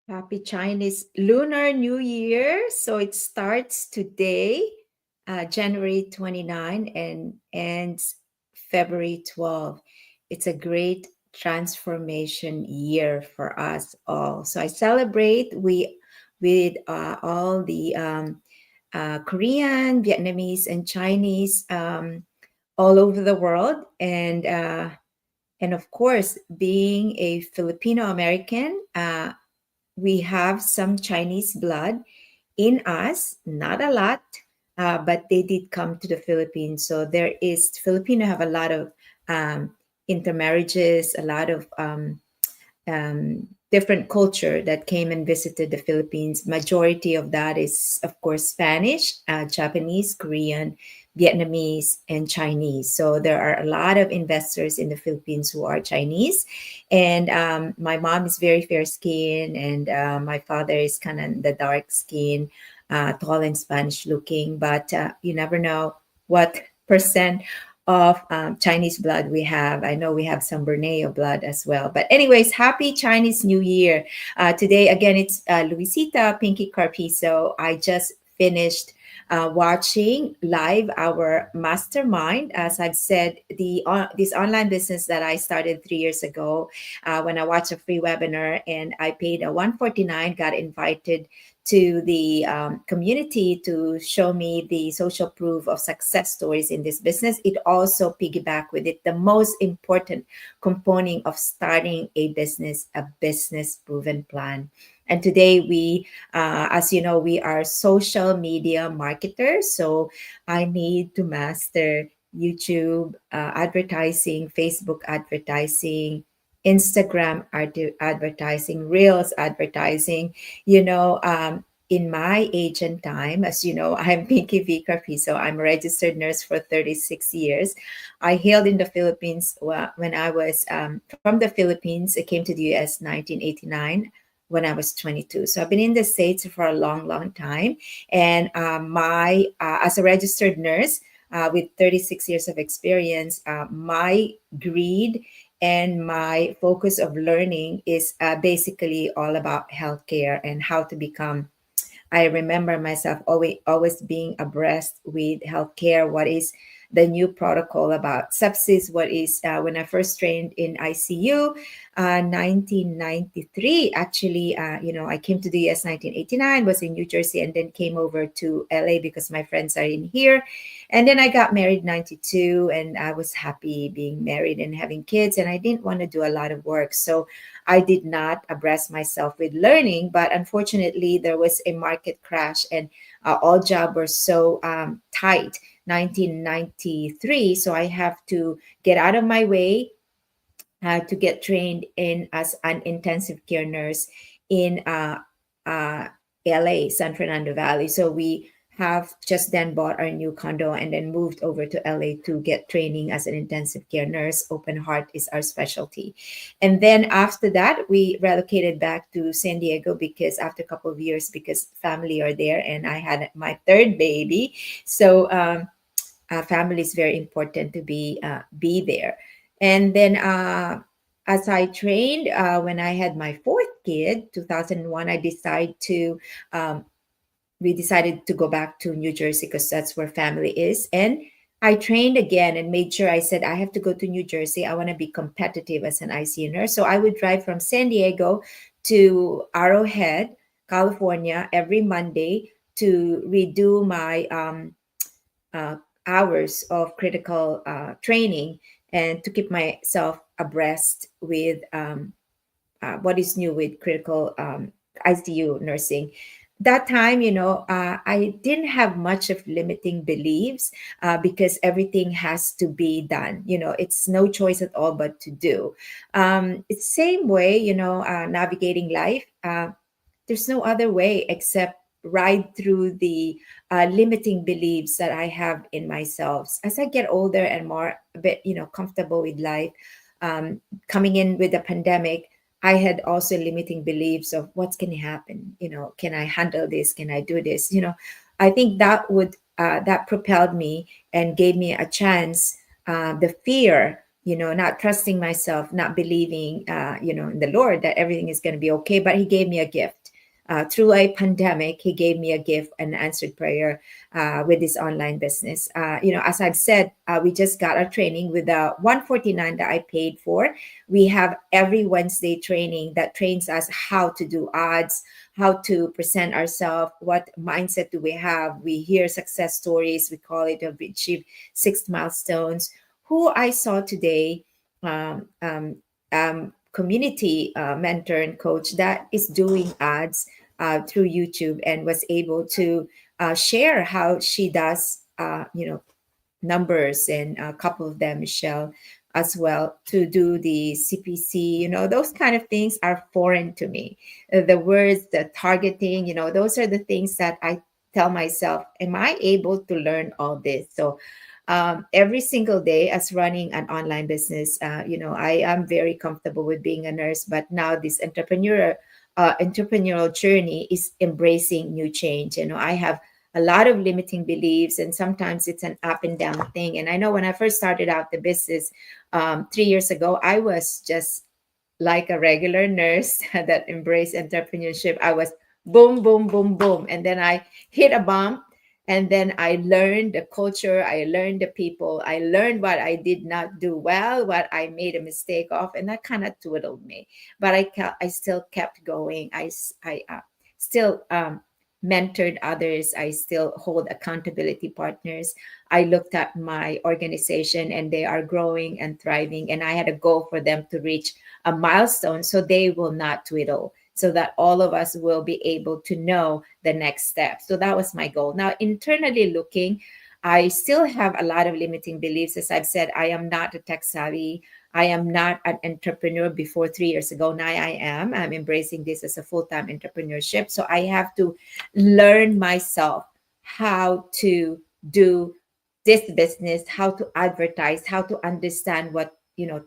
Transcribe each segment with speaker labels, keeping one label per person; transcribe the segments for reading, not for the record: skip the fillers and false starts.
Speaker 1: Happy Chinese Lunar New Year. So it starts today, January 29, and ends February 12. It's a great transformation year for us all. So I celebrate with all the Korean, Vietnamese, and Chinese all over the world. And of course, being a Filipino American, we have some Chinese blood in us, not a lot, but they did come to the Philippines. So there is Filipino have a lot of um, intermarriages, a lot of different culture that came and visited the Philippines. Majority of that is, of course, Spanish, Japanese, Korean, Vietnamese, and Chinese. So there are a lot of investors in the Philippines who are Chinese. And my mom is very fair skin, and my father is kind of the dark skin, tall and Spanish looking. But you never know what percent of Chinese blood we have. I know we have some Borneo blood as well. But anyways, happy Chinese New Year. Today, again, it's Luisita Pinky Carpizo. I just finished watching live our mastermind. As I've said, this online business that I started 3 years ago, when I watched a free webinar and I paid a 149, got invited to the community to show me the social proof of success stories in this business. It also piggyback with it the most important component of starting a business proven plan. And today as you know, we are social media marketers. So I need to master YouTube advertising, Facebook advertising, Instagram advertising, Reels advertising, in my age and time, as you know, I'm Pinky V. Carpizo. I'm a registered nurse for 36 years. I hailed in the Philippines when I was from the Philippines. I came to the US 1989 when I was 22. So I've been in the States for a long, long time. And as a registered nurse with 36 years of experience, my greed and my focus of learning is basically all about healthcare and how to become. I remember myself always being abreast with healthcare. What is the new protocol about sepsis? What is when I first trained in ICU, 1993. Actually, I came to the US 1989. Was in New Jersey, and then came over to LA because my friends are in here. And then I got married 92, and I was happy being married and having kids, and I didn't want to do a lot of work. So I did not abreast myself with learning, but unfortunately, there was a market crash and all jobs were so tight. 1993, so I have to get out of my way to get trained in as an intensive care nurse in uh, LA, San Fernando Valley. So we have just then bought our new condo and then moved over to LA to get training as an intensive care nurse. Open heart is our specialty. And then after that, we relocated back to San Diego because after a couple of years, because family are there and I had my third baby. So family is very important to be there. And then as I trained, when I had my fourth kid, 2001, um, we decided to go back to New Jersey because that's where family is. And I trained again and made sure I said, I have to go to New Jersey. I want to be competitive as an ICU nurse. So I would drive from San Diego to Arrowhead, California every Monday to redo my uh, hours of critical training and to keep myself abreast with what is new with critical ICU nursing. That time, I didn't have much of limiting beliefs because everything has to be done. It's no choice at all but to do. It's same way, navigating life. There's no other way except ride through the limiting beliefs that I have in myself. As I get older and more a bit, comfortable with life, coming in with the pandemic, I had also limiting beliefs of what's going to happen. Can I handle this? Can I do this? I think that propelled me and gave me a chance. The fear not trusting myself, not believing, in the Lord that everything is going to be okay. But He gave me a gift. Through a pandemic, He gave me a gift, an answered prayer with this online business. As I've said, we just got our training with the 149 that I paid for. We have every Wednesday training that trains us how to do ads, how to present ourselves, what mindset do we have. We hear success stories. We call it we achieve 6 milestones. Who I saw today, community mentor and coach that is doing ads through YouTube, and was able to share how she does, numbers, and a couple of them, Michelle, as well, to do the CPC. Those kind of things are foreign to me. The words, the targeting, those are the things that I tell myself, am I able to learn all this? So every single day, as running an online business, I am very comfortable with being a nurse, but now this entrepreneurial journey is embracing new change. I have a lot of limiting beliefs, and sometimes it's an up and down thing. And I know when I first started out the business 3 years ago, I was just like a regular nurse that embraced entrepreneurship. I was boom, boom, boom, boom. And then I hit a bump. And then I learned the culture, I learned the people, I learned what I did not do well, what I made a mistake of, and that kind of twiddled me. But I still kept going. I still mentored others. I still hold accountability partners. I looked at my organization, and they are growing and thriving. And I had a goal for them to reach a milestone so they will not twiddle, so that all of us will be able to know the next step. So that was my goal. Now, internally looking, I still have a lot of limiting beliefs. As I've said, I am not a tech savvy. I am not an entrepreneur before 3 years ago. Now I am. I'm embracing this as a full time entrepreneurship. So I have to learn myself how to do this business, how to advertise, how to understand what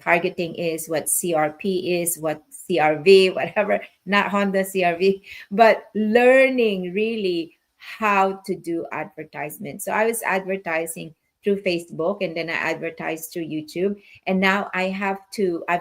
Speaker 1: targeting is, what CRP is, what CRV, whatever, not Honda CRV, but learning really how to do advertisement. So I was advertising through Facebook, and then I advertised through YouTube. And now I've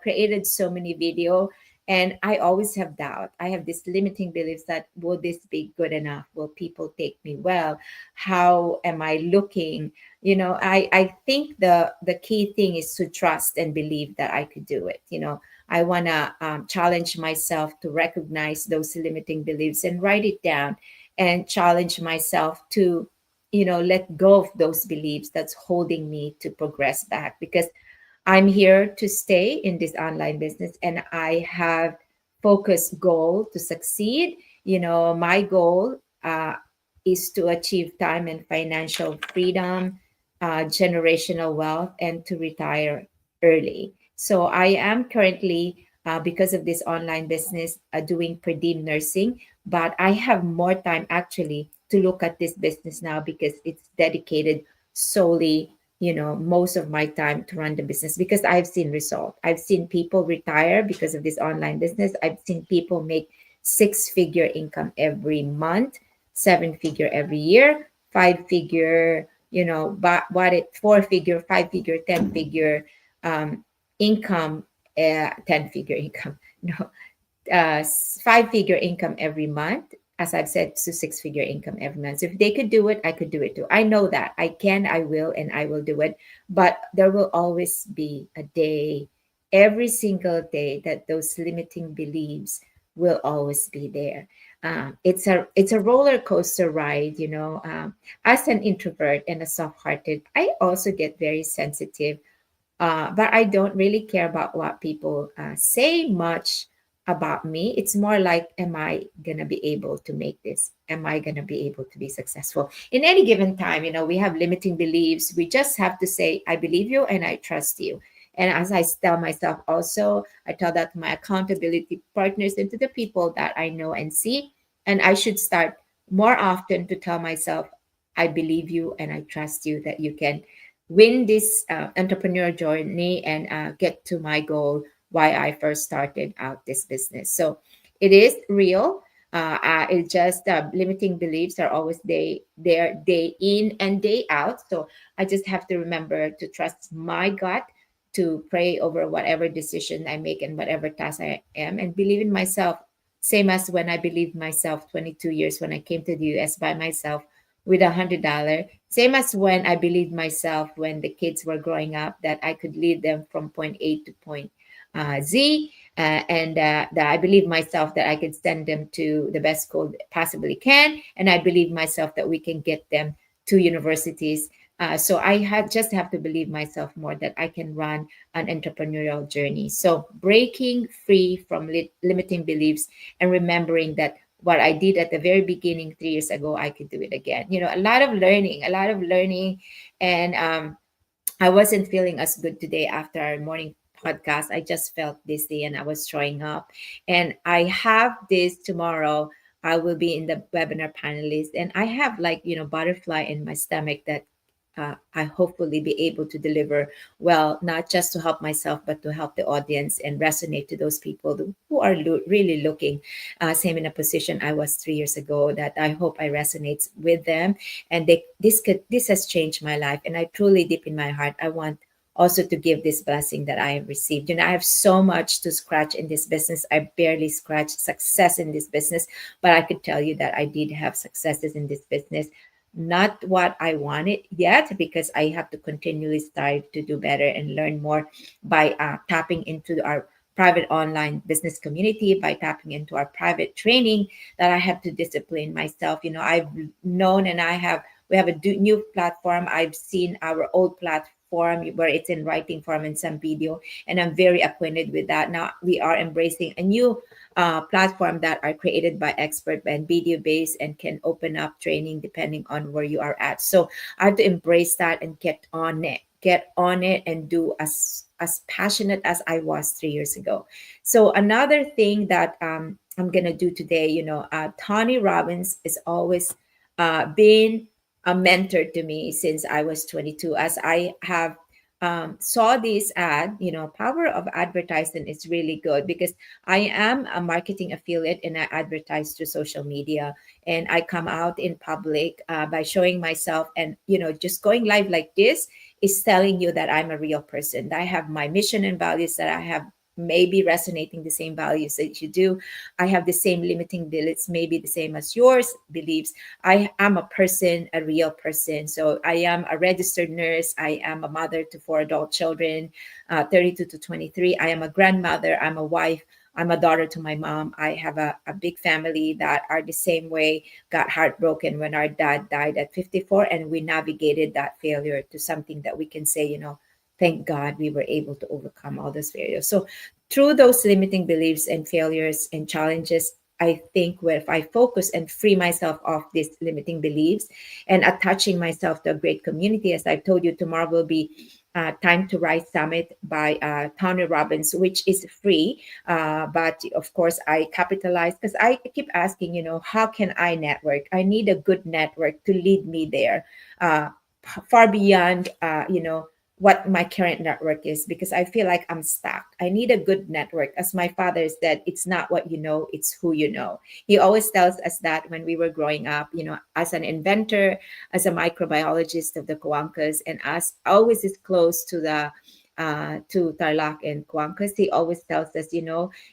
Speaker 1: created so many video, and I always have doubt. I have this limiting beliefs that, will this be good enough? Will people take me well? How am I looking? I think the key thing is to trust and believe that I could do it. I want to challenge myself to recognize those limiting beliefs and write it down, and challenge myself to let go of those beliefs that's holding me to progress back, because I'm here to stay in this online business, and I have focused goal to succeed. My goal is to achieve time and financial freedom, generational wealth, and to retire early. So I am currently, because of this online business, doing per diem nursing, but I have more time actually to look at this business now, because it's dedicated solely, most of my time to run the business, because I've seen result. I've seen people retire because of this online business. I've seen people make six-figure income every month, seven-figure every year, five-figure, but what it four-figure, five-figure, ten-figure income, 10-figure income, no, five-figure income every month, as I've said, to six-figure income every month. So if they could do it, I could do it too. I know that I can, I will, and I will do it. But there will always be a day, every single day, that those limiting beliefs will always be there. It's a roller coaster ride. As an introvert and a soft-hearted, I also get very sensitive, but I don't really care about what people say much about me. It's more like, am I going to be able to make this? Am I going to be able to be successful? In any given time, we have limiting beliefs. We just have to say, I believe you and I trust you. And as I tell myself also, I tell that to my accountability partners and to the people that I know and see. And I should start more often to tell myself, I believe you and I trust you that you can win this entrepreneur journey and get to my goal, why I first started out this business. So it is real. It's just limiting beliefs are always there day in and day out. So I just have to remember to trust my gut, to pray over whatever decision I make and whatever task I am, and believe in myself. Same as when I believed myself 22 years when I came to the US by myself with $100. Same as when I believed myself when the kids were growing up that I could lead them from point A to point Z. And that I believe myself that I could send them to the best school possibly can. And I believe myself that we can get them to universities. So I had just have to believe myself more that I can run an entrepreneurial journey. So breaking free from limiting beliefs and remembering that what I did at the very beginning 3 years ago, I could do it again. A lot of learning. And I wasn't feeling as good today after our morning podcast. I just felt dizzy and I was throwing up. And I have this tomorrow. I will be in the webinar panelist, and I have like, butterfly in my stomach that I hopefully be able to deliver well, not just to help myself, but to help the audience and resonate to those people who are really looking same in a position I was 3 years ago. That I hope I resonates with them, and this has changed my life. And I truly, deep in my heart, I want also to give this blessing that I have received. I have so much to scratch in this business. I barely scratched success in this business, but I could tell you that I did have successes in this business, not what I wanted yet, because I have to continually strive to do better and learn more by tapping into our private online business community, by tapping into our private training that I have to discipline myself. I've known, and we have a new platform. I've seen our old platform where it's in writing form and some video, and I'm very acquainted with that. Now we are embracing a new platform that are created by expert and video based and can open up training depending on where you are at. So I have to embrace that and get on it and do as passionate as I was 3 years ago. So another thing that I'm gonna do today, Tony Robbins is always been a mentor to me since I was 22. As I have saw this ad, power of advertising is really good because I am a marketing affiliate and I advertise through social media, and I come out in public by showing myself, and just going live like this is telling you that I'm a real person. I have my mission and values, that I have maybe resonating the same values that you do. I have the same limiting beliefs, maybe the same as yours beliefs. I am a person, a real person. So I am a registered nurse. I am a mother to 4 adult children, 32 to 23. I am a grandmother. I'm a wife. I'm a daughter to my mom. I have a big family that are the same way, got heartbroken when our dad died at 54, and we navigated that failure to something that we can say, thank God we were able to overcome all those failures. So through those limiting beliefs and failures and challenges, I think if I focus and free myself of these limiting beliefs and attaching myself to a great community, as I've told you, tomorrow will be Time to Rise Summit by Tony Robbins, which is free. But of course, I capitalize because I keep asking, how can I network? I need a good network to lead me there, far beyond, what my current network is, because I feel like I'm stuck. I need a good network. As my father said, it's not what you know, it's who you know. He always tells us that when we were growing up, as an inventor, as a microbiologist of the Coancas, and as always is close to the to Tarlac and Coancas, he always tells us,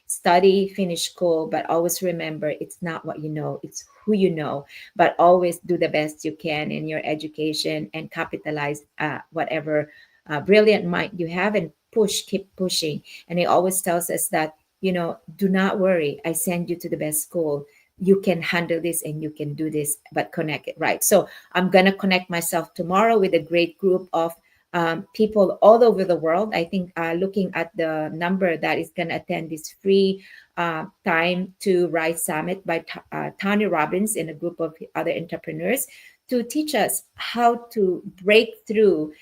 Speaker 1: study, finish school, but always remember it's not what you know, it's who you know. But always do the best you can in your education and capitalize whatever brilliant mind you have, and keep pushing. And he always tells us that, do not worry, I send you to the best school. You can handle this and you can do this, but connect it right. So I'm going to connect myself tomorrow with a great group of people all over the world. I think looking at the number that is going to attend this free Time to Rise Summit by Tony Robbins and a group of other entrepreneurs, to teach us how to break through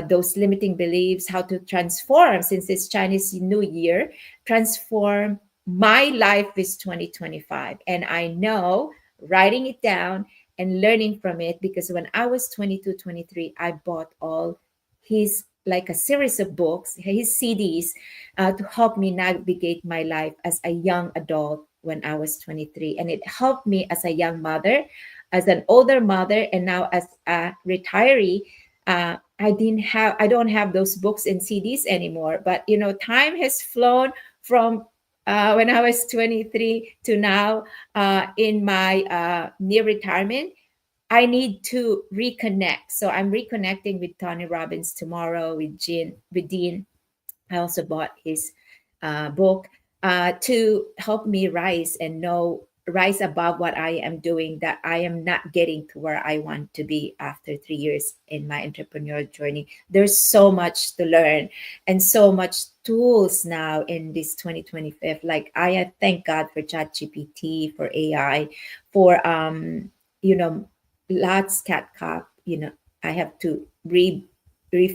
Speaker 1: those limiting beliefs, how to transform, since it's Chinese New Year, transform my life is 2025. And I know, writing it down and learning from it, because when I was 22, 23, I bought all his, like a series of books, his CDs, to help me navigate my life as a young adult when I was 23. And it helped me as a young mother, as an older mother, and now as a retiree, I don't have those books and CDs anymore. But time has flown from when I was 23 to now, in my near retirement. I need to reconnect. So I'm reconnecting with Tony Robbins tomorrow, with Dean. I also bought his book to help me rise above what I am doing, that I am not getting to where I want to be after 3 years in my entrepreneurial journey. There's so much to learn and so much tools now in this 2025. Like, I thank God for ChatGPT, for AI, for you know, lots CapCut. I have to re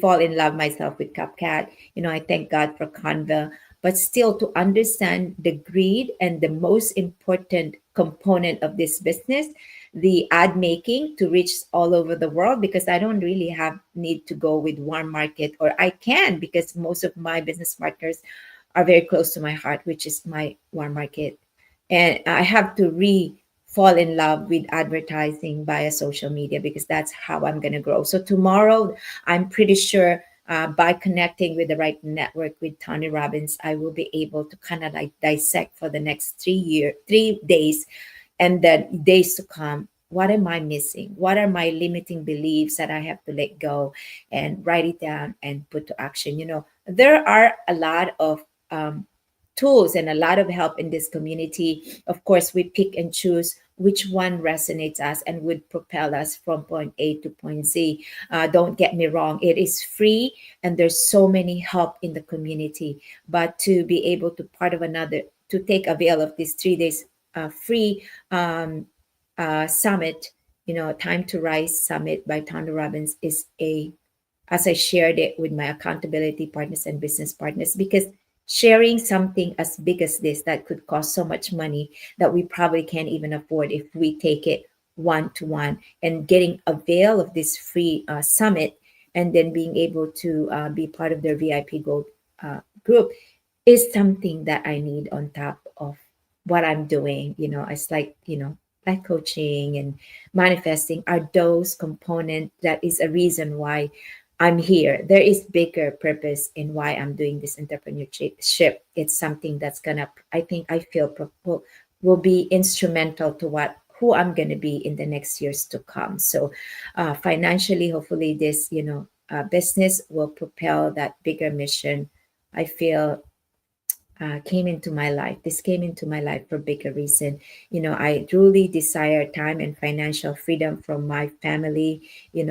Speaker 1: fall in love myself with CapCut. I thank God for Canva, but still, to understand the greed and the most important component of this business, the ad making to reach all over the world, because I don't really have need to go with one market, or I can, because most of my business partners are very close to my heart, which is my one market. And I have to fall in love with advertising via social media, because that's how I'm going to grow. So tomorrow, I'm pretty sure, by connecting with the right network with Tony Robbins, I will be able to kind of like dissect for the next 3 days, and then days to come. What am I missing? What are my limiting beliefs that I have to let go, and write it down and put to action? There are a lot of tools and a lot of help in this community. Of course, we pick and choose which one resonates us and would propel us from point A to point Z. Don't get me wrong, it is free, and there's so many help in the community. But to be able to part of another, to take avail of this 3 days free summit, Time to Rise Summit by Tony Robbins, is as I shared it with my accountability partners and business partners, because sharing something as big as this, that could cost so much money, that we probably can't even afford if we take it one to one, and getting avail of this free summit, and then being able to be part of their VIP Gold group, is something that I need on top of what I'm doing. It's like, like coaching and manifesting are those components that is a reason why I'm here. There is bigger purpose in why I'm doing this entrepreneurship. It's something that's gonna, I think, I feel will be instrumental to who I'm gonna be in the next years to come. So, financially, hopefully, this business will propel that bigger mission. I feel came into my life. This came into my life for a bigger reason. I truly desire time and financial freedom from my family,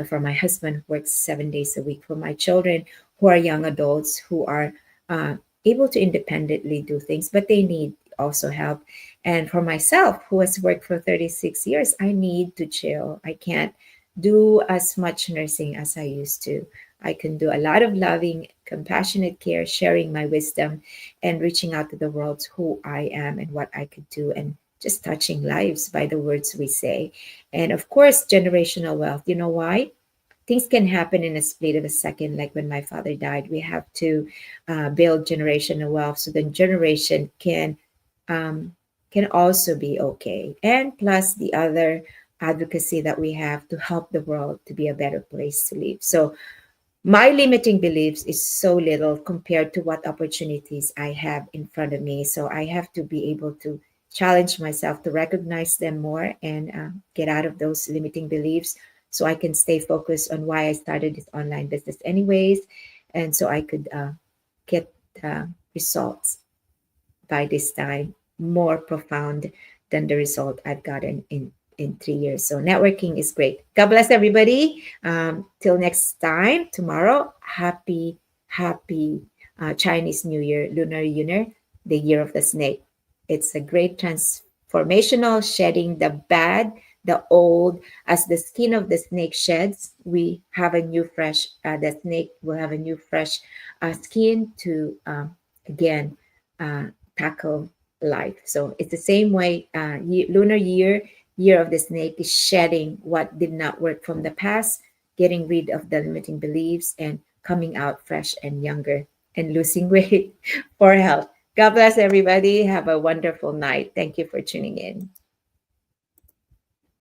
Speaker 1: for my husband who works 7 days a week, for my children who are young adults, who are uh, able to independently do things, but they need also help. And for myself, who has worked for 36 years, I need to chill. I can't do as much nursing as I used to. I can do a lot of loving, compassionate care, sharing my wisdom, and reaching out to the world who I am and what I could do, and just touching lives by the words we say. And of course, generational wealth. You know why? Things can happen in a split of a second, like when my father died. We have to build generational wealth, so the generation um, can also be okay. And plus the other advocacy that we have to help the world to be a better place to live. So my limiting beliefs is so little compared to what opportunities I have in front of me. So I have to be able to challenge myself to recognize them more, and get out of those limiting beliefs, so I can stay focused on why I started this online business, anyways. And so I could get results by this time more profound than the result I've gotten in 3 years. So networking is great. God bless everybody. Till next time, tomorrow. Happy Chinese New Year, Lunar Year, the year of the snake. It's a great transformational, shedding the bad, the old. As the skin of the snake sheds, we have a new fresh. The snake will have a new fresh skin to again. Uh, Tackle life. So it's the same way. Lunar year of the snake, is shedding what did not work from the past, getting rid of the limiting beliefs, and coming out fresh and younger, and losing weight for health. God bless everybody. Have a wonderful night. Thank you for tuning in.